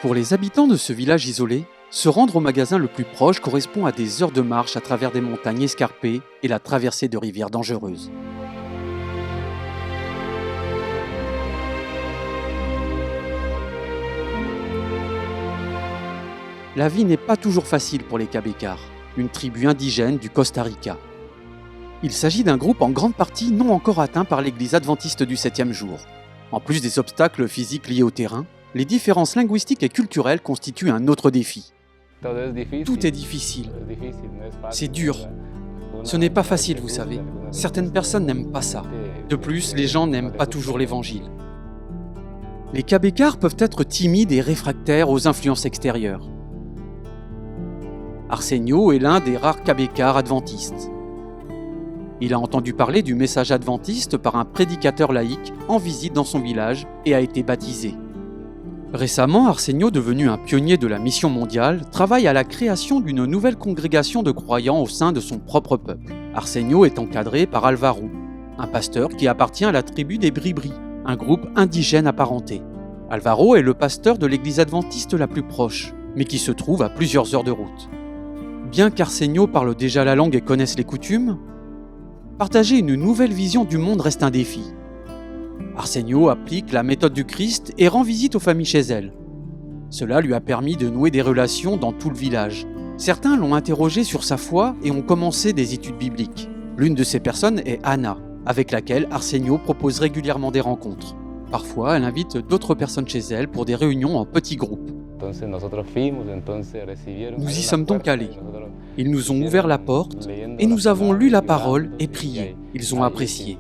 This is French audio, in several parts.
Pour les habitants de ce village isolé, se rendre au magasin le plus proche correspond à des heures de marche à travers des montagnes escarpées et la traversée de rivières dangereuses. La vie n'est pas toujours facile pour les Cabécars, une tribu indigène du Costa Rica. Il s'agit d'un groupe en grande partie non encore atteint par l'église adventiste du 7e jour. En plus des obstacles physiques liés au terrain, les différences linguistiques et culturelles constituent un autre défi. Tout est difficile. C'est dur. Ce n'est pas facile, vous savez. Certaines personnes n'aiment pas ça. De plus, les gens n'aiment pas toujours l'évangile. Les Cabécars peuvent être timides et réfractaires aux influences extérieures. Arsenio est l'un des rares Cabécars adventistes. Il a entendu parler du message adventiste par un prédicateur laïque en visite dans son village et a été baptisé. Récemment, Arsenio, devenu un pionnier de la mission mondiale, travaille à la création d'une nouvelle congrégation de croyants au sein de son propre peuple. Arsenio est encadré par Alvaro, un pasteur qui appartient à la tribu des Bribri, un groupe indigène apparenté. Alvaro est le pasteur de l'église adventiste la plus proche, mais qui se trouve à plusieurs heures de route. Bien qu'Arsenio parle déjà la langue et connaisse les coutumes, partager une nouvelle vision du monde reste un défi. Arsenio applique la méthode du Christ et rend visite aux familles chez elles. Cela lui a permis de nouer des relations dans tout le village. Certains l'ont interrogé sur sa foi et ont commencé des études bibliques. L'une de ces personnes est Anna, avec laquelle Arsenio propose régulièrement des rencontres. Parfois, elle invite d'autres personnes chez elle pour des réunions en petits groupes. Nous y sommes donc allés. Ils nous ont ouvert la porte et nous avons lu la parole et prié. Ils ont apprécié.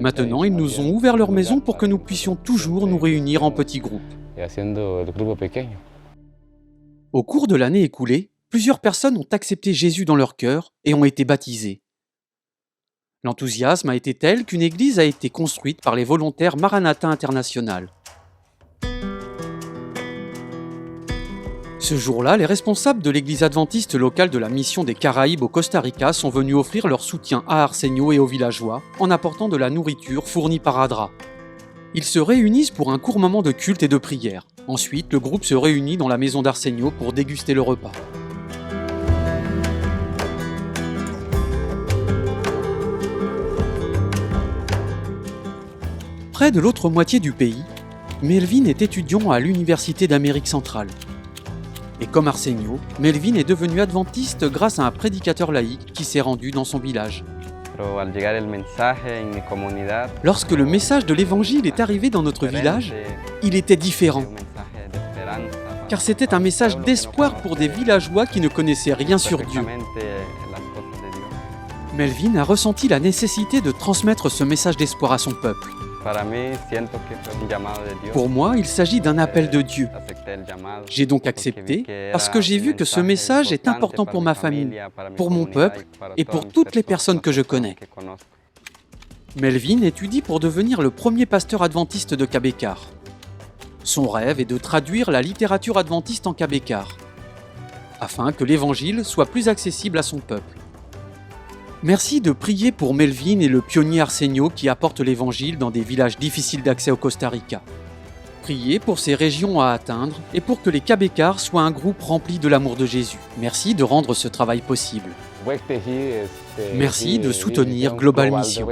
Maintenant, ils nous ont ouvert leur maison pour que nous puissions toujours nous réunir en petits groupes. Au cours de l'année écoulée, plusieurs personnes ont accepté Jésus dans leur cœur et ont été baptisées. L'enthousiasme a été tel qu'une église a été construite par les volontaires Maranatha International. Ce jour-là, les responsables de l'église adventiste locale de la mission des Caraïbes au Costa Rica sont venus offrir leur soutien à Arsenio et aux villageois en apportant de la nourriture fournie par Adra. Ils se réunissent pour un court moment de culte et de prière. Ensuite, le groupe se réunit dans la maison d'Arsenio pour déguster le repas. Près de l'autre moitié du pays, Melvin est étudiant à l'Université d'Amérique centrale. Et comme Arsenio, Melvin est devenu adventiste grâce à un prédicateur laïque qui s'est rendu dans son village. Lorsque le message de l'évangile est arrivé dans notre village, il était différent. Car c'était un message d'espoir pour des villageois qui ne connaissaient rien sur Dieu. Melvin a ressenti la nécessité de transmettre ce message d'espoir à son peuple. Pour moi, il s'agit d'un appel de Dieu. J'ai donc accepté parce que j'ai vu que ce message est important pour ma famille, pour mon peuple et pour toutes les personnes que je connais. Melvin étudie pour devenir le premier pasteur adventiste de Cabécar. Son rêve est de traduire la littérature adventiste en Cabécar, afin que l'évangile soit plus accessible à son peuple. Merci de prier pour Melvin et le pionnier Arsenio qui apporte l'évangile dans des villages difficiles d'accès au Costa Rica. Priez pour ces régions à atteindre et pour que les Cabécars soient un groupe rempli de l'amour de Jésus. Merci de rendre ce travail possible. Merci de soutenir Global Mission.